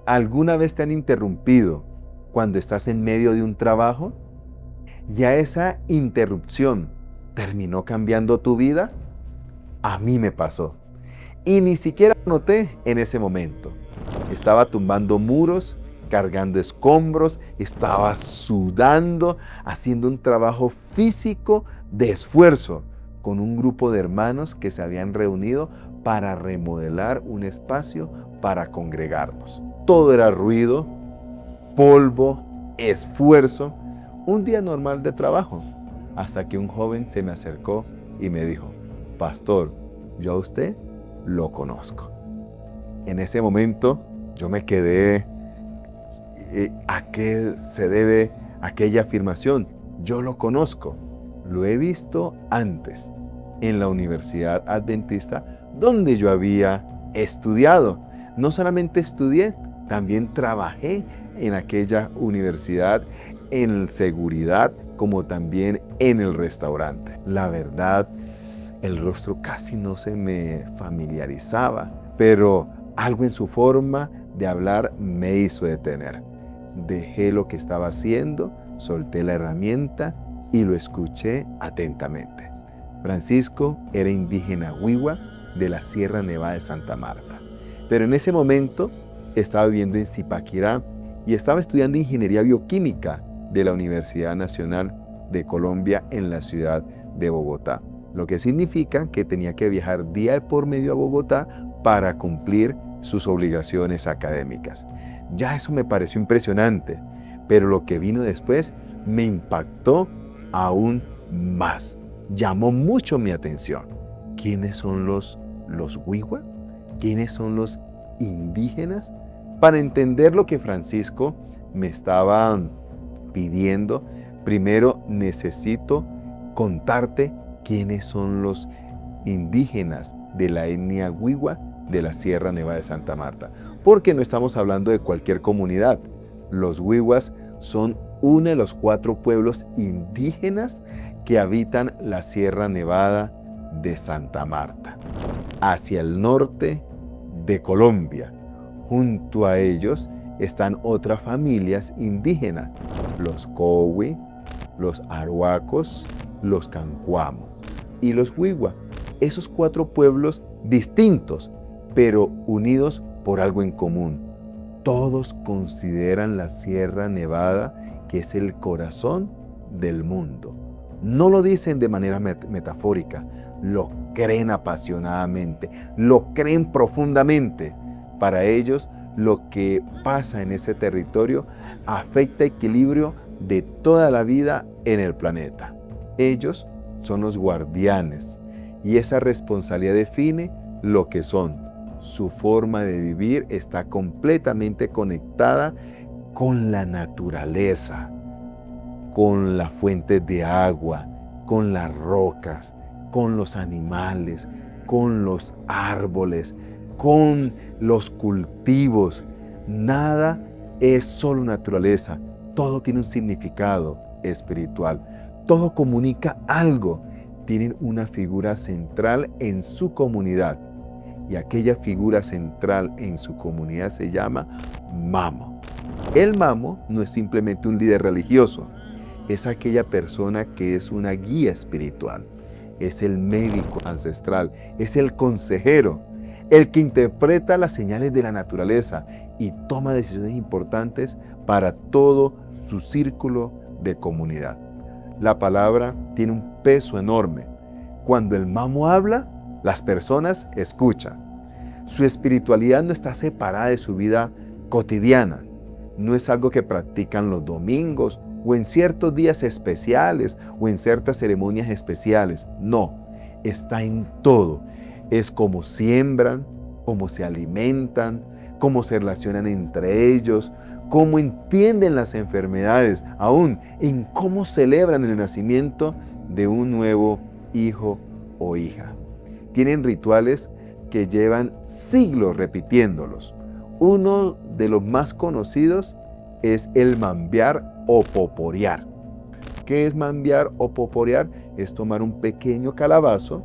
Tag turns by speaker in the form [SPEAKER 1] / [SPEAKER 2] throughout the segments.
[SPEAKER 1] ¿Alguna vez te han interrumpido cuando estás en medio de un trabajo? ¿Ya esa interrupción terminó cambiando tu vida? A mí me pasó. Y ni siquiera noté en ese momento. Estaba tumbando muros, cargando escombros, estaba sudando, haciendo un trabajo físico de esfuerzo con un grupo de hermanos que se habían reunido para remodelar un espacio para congregarnos. Todo era ruido, polvo, esfuerzo, un día normal de trabajo, hasta que un joven se me acercó y me dijo: pastor, yo a usted lo conozco. En ese momento yo me quedé, ¿a qué se debe aquella afirmación? Yo lo conozco, lo he visto antes en la Universidad Adventista donde yo había estudiado. No solamente estudié, también trabajé en aquella universidad en seguridad como también en el restaurante. La verdad, el rostro casi no se me familiarizaba, pero algo en su forma de hablar me hizo detener. Dejé lo que estaba haciendo, solté la herramienta y lo escuché atentamente. Francisco era indígena Wiwa de la Sierra Nevada de Santa Marta, pero en ese momento estaba viviendo en Zipaquirá y estaba estudiando ingeniería bioquímica de la Universidad Nacional de Colombia en la ciudad de Bogotá, lo que significa que tenía que viajar día por medio a Bogotá para cumplir sus obligaciones académicas. Ya eso me pareció impresionante, pero lo que vino después me impactó aún más. Llamó mucho mi atención. ¿Quiénes son los Wiwa? ¿Quiénes son los indígenas? Para entender lo que Francisco me estaba pidiendo, primero necesito contarte quiénes son los indígenas de la etnia Wiwa de la Sierra Nevada de Santa Marta, porque no estamos hablando de cualquier comunidad. Los Wiwas son uno de los 4 pueblos indígenas que habitan la Sierra Nevada de Santa Marta, hacia el norte de Colombia. Junto a ellos están otras familias indígenas, los Cowi, los Arhuacos, los Cancuamos y los Wiwa. Esos 4 pueblos distintos, pero unidos por algo en común. Todos consideran la Sierra Nevada que es el corazón del mundo. No lo dicen de manera metafórica, lo creen apasionadamente, lo creen profundamente. Para ellos, lo que pasa en ese territorio afecta el equilibrio de toda la vida en el planeta. Ellos son los guardianes y esa responsabilidad define lo que son. Su forma de vivir está completamente conectada con la naturaleza, con las fuentes de agua, con las rocas, con los animales, con los árboles, con los cultivos. Nada es solo naturaleza, todo tiene un significado espiritual, todo comunica algo. Tienen una figura central en su comunidad y aquella figura central en su comunidad se llama Mamo. El Mamo no es simplemente un líder religioso, es aquella persona que es una guía espiritual, es el médico ancestral, es el consejero, el que interpreta las señales de la naturaleza y toma decisiones importantes para todo su círculo de comunidad. La palabra tiene un peso enorme. Cuando el Mamo habla, las personas escuchan. Su espiritualidad no está separada de su vida cotidiana. No es algo que practican los domingos o en ciertos días especiales o en ciertas ceremonias especiales. No, está en todo. Es cómo siembran, cómo se alimentan, cómo se relacionan entre ellos, cómo entienden las enfermedades, aún en cómo celebran el nacimiento de un nuevo hijo o hija. Tienen rituales que llevan siglos repitiéndolos. Uno de los más conocidos es el mambear o poporear. ¿Qué es mambear o poporear? Es tomar un pequeño calabazo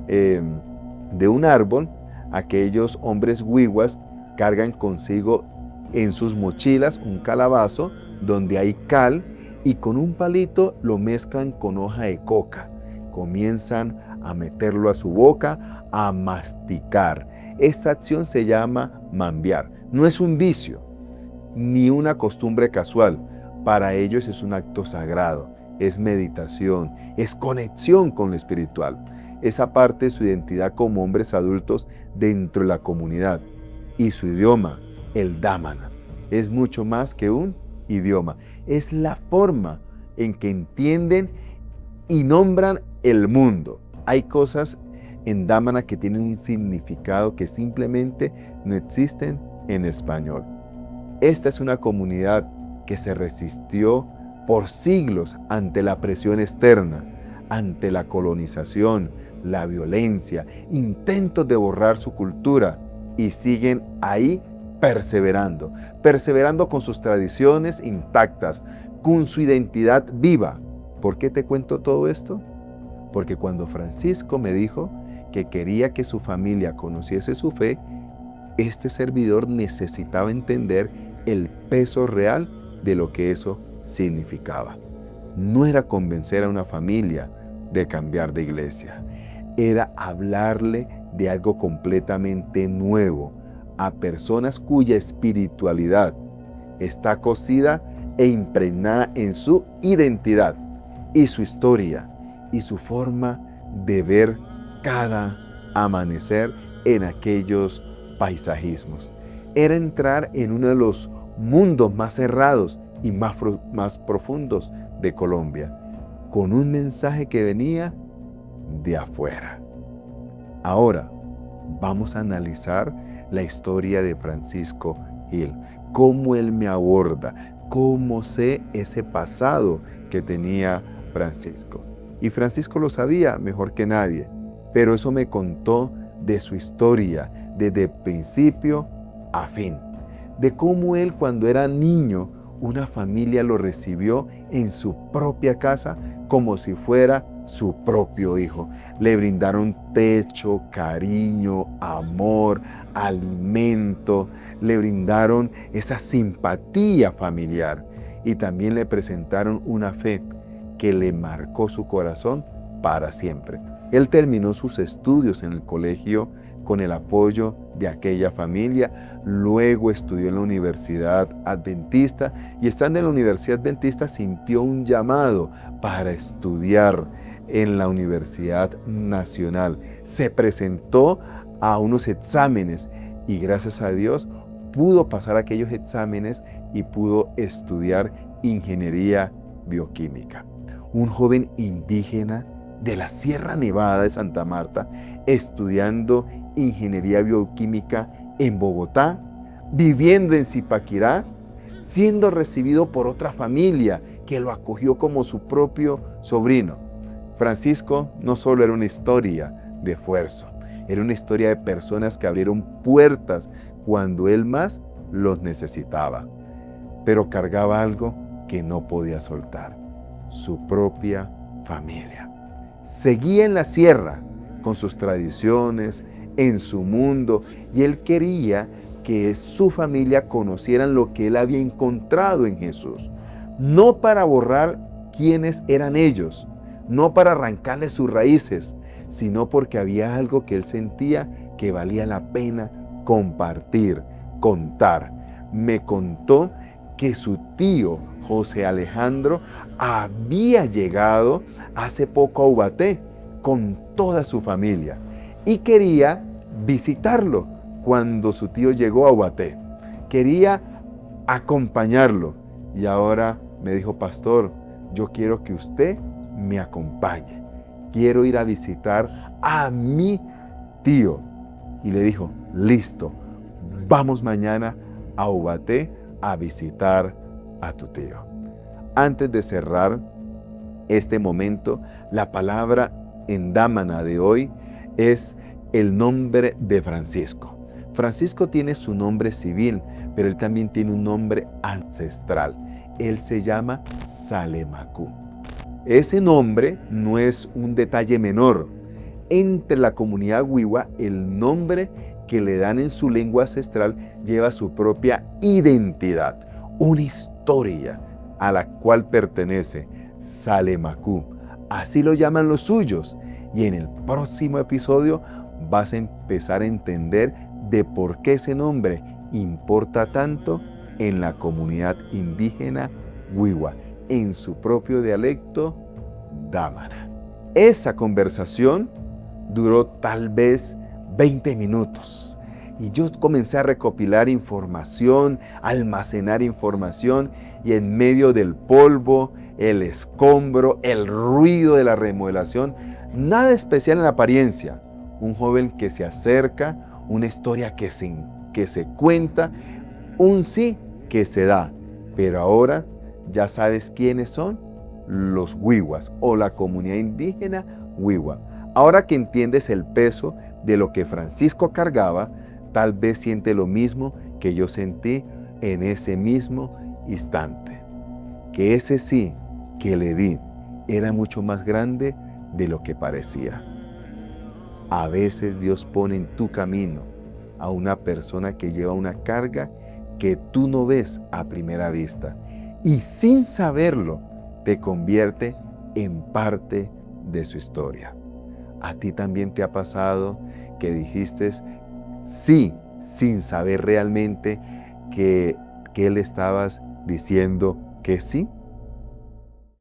[SPEAKER 1] de un árbol. Aquellos hombres wiwas cargan consigo en sus mochilas un calabazo donde hay cal y con un palito lo mezclan con hoja de coca. Comienzan a meterlo a su boca, a masticar. Esta acción se llama mambear. No es un vicio, ni una costumbre casual. Para ellos es un acto sagrado, es meditación, es conexión con lo espiritual. Esa parte de su identidad como hombres adultos dentro de la comunidad. Y su idioma, el dámana, es mucho más que un idioma. Es la forma en que entienden y nombran el mundo. Hay cosas en dámana que tienen un significado que simplemente no existen en español. Esta es una comunidad que se resistió por siglos ante la presión externa, ante la colonización, la violencia, intentos de borrar su cultura, y siguen ahí perseverando con sus tradiciones intactas, con su identidad viva. ¿Por qué te cuento todo esto? Porque cuando Francisco me dijo que quería que su familia conociese su fe, este servidor necesitaba entender el peso real de lo que eso significaba. No era convencer a una familia de cambiar de iglesia, era hablarle de algo completamente nuevo a personas cuya espiritualidad está cosida e impregnada en su identidad y su historia y su forma de ver cada amanecer en aquellos paisajismos. Era entrar en uno de los mundos más cerrados y más profundos de Colombia, con un mensaje que venía de afuera. Ahora vamos a analizar la historia de Francisco Gil, cómo él me aborda, cómo sé ese pasado que tenía Francisco. Y Francisco lo sabía mejor que nadie, pero eso me contó de su historia, desde principio a fin, de cómo él cuando era niño, una familia lo recibió en su propia casa como si fuera su propio hijo. Le brindaron techo, cariño, amor, alimento, le brindaron esa simpatía familiar y también le presentaron una fe que le marcó su corazón para siempre. Él terminó sus estudios en el colegio con el apoyo de aquella familia, luego estudió en la Universidad Adventista y estando en la Universidad Adventista sintió un llamado para estudiar en la Universidad Nacional. Se presentó a unos exámenes y gracias a Dios pudo pasar aquellos exámenes y pudo estudiar ingeniería bioquímica. Un joven indígena de la Sierra Nevada de Santa Marta, estudiando ingeniería bioquímica en Bogotá, viviendo en Zipaquirá, siendo recibido por otra familia que lo acogió como su propio sobrino. Francisco no solo era una historia de esfuerzo, era una historia de personas que abrieron puertas cuando él más los necesitaba, pero cargaba algo que no podía soltar, su propia familia. Seguía en la sierra con sus tradiciones, en su mundo, y él quería que su familia conocieran lo que él había encontrado en Jesús, no para borrar quiénes eran ellos, no para arrancarles sus raíces, sino porque había algo que él sentía que valía la pena compartir, contar. Me contó que su tío José Alejandro había llegado hace poco a Ubaté con toda su familia y quería visitarlo cuando su tío llegó a Ubaté. Quería acompañarlo y ahora me dijo: pastor, yo quiero que usted me acompañe. Quiero ir a visitar a mi tío. Y le dijo: listo, vamos mañana a Ubaté a visitar a tu tío. Antes de cerrar este momento, la palabra en dámana de hoy es el nombre de Francisco. Francisco tiene su nombre civil, pero él también tiene un nombre ancestral. Él se llama Salemacú. Ese nombre no es un detalle menor. Entre la comunidad Wiwa, el nombre que le dan en su lengua ancestral lleva su propia identidad, una historia a la cual pertenece. Salemaku, así lo llaman los suyos. Y en el próximo episodio vas a empezar a entender de por qué ese nombre importa tanto en la comunidad indígena Wiwa, en su propio dialecto Dámara. Esa conversación duró tal vez 20 minutos y yo comencé a recopilar información, a almacenar información, y en medio del polvo, el escombro, el ruido de la remodelación, nada especial en la apariencia, un joven que se acerca, una historia que se cuenta, un sí que se da. Pero ahora ya sabes quiénes son los Wiwas o la comunidad indígena Wiwa. Ahora que entiendes el peso de lo que Francisco cargaba, tal vez siente lo mismo que yo sentí en ese mismo instante. Que ese sí que le di era mucho más grande de lo que parecía. A veces Dios pone en tu camino a una persona que lleva una carga que tú no ves a primera vista y sin saberlo te convierte en parte de su historia. ¿A ti también te ha pasado que dijiste sí sin saber realmente que le estabas diciendo que sí?